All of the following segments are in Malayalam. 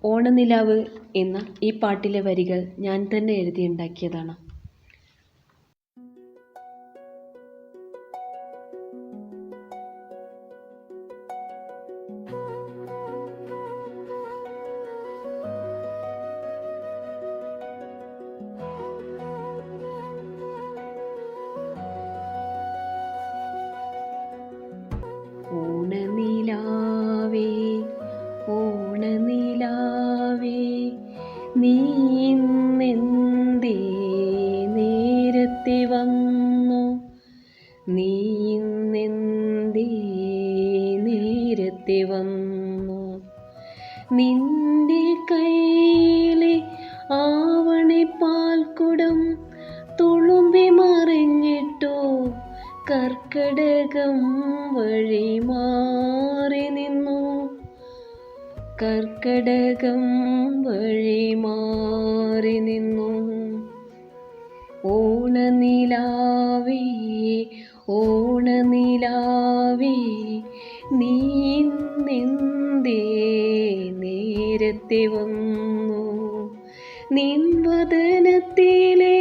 ഓണനിലാവ് എന്ന ഈ പാട്ടിലെ വരികൾ ഞാൻ തന്നെ എഴുതിയുണ്ടാക്കിയതാണ്. ഓണനിലാവേ ഓണനിലാവേ നീ ഇന്നെന്തേ നേരത്തെ വന്നു, നീ ഇന്നെന്തേ നേരത്തെ വന്നു. നിന്റെ കയ്യിലെ ആവണിപ്പാൽക്കുടം തുളുമ്പി മറിഞ്ഞിട്ടോ കർക്കടകം വഴി മാറി നിന്നു, കർക്കടകം വഴി മാറി നിന്നു. ഓണനിലാവേ ഓണനിലാവേ നീ ഇന്നെന്തേ നേരത്തെ വന്നു. നിൻ വദനത്തിലെ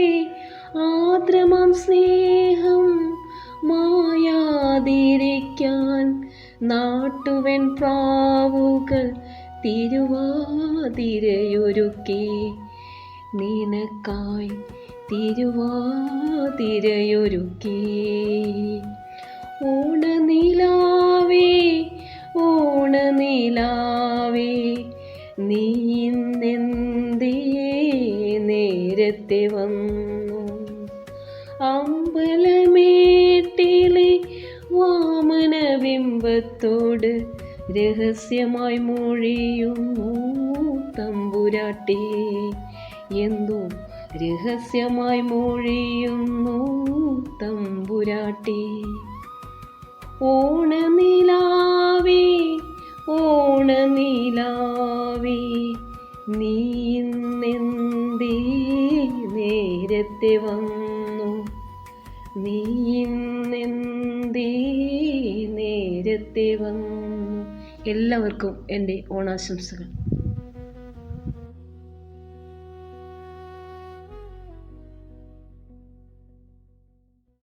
ആർദ്രമാം സ്നേഹം മായാതിരിക്കാൻ നാട്ടുവൻ പ്രാവുകൾ തിരുവാതിരയൊരുക്കി, നിനക്കായി തിരുവാതിരയൊരുക്കി. ഓണനിലാവേ ഓണനിലാവേ നീ ഇന്നെന്തേ നേരത്തെ വന്നു. അമ്പലമേട്ടിലെ വാമനബിംബത്തോട് രഹസ്യമായി മൊഴിയുന്നു തമ്പുരാട്ടി, എന്തോ രഹസ്യമായി മൊഴിയുന്നു തമ്പുരാട്ടി. ഓണനിലാവേ ഓണനിലാവേ നീ ഇന്നെന്തേ നേരത്തെ വന്നു, നീ ഇന്നെന്തേ നേരത്തെ വന്നു. എല്ലാവർക്കും എൻ്റെ ഓണാശംസകൾ.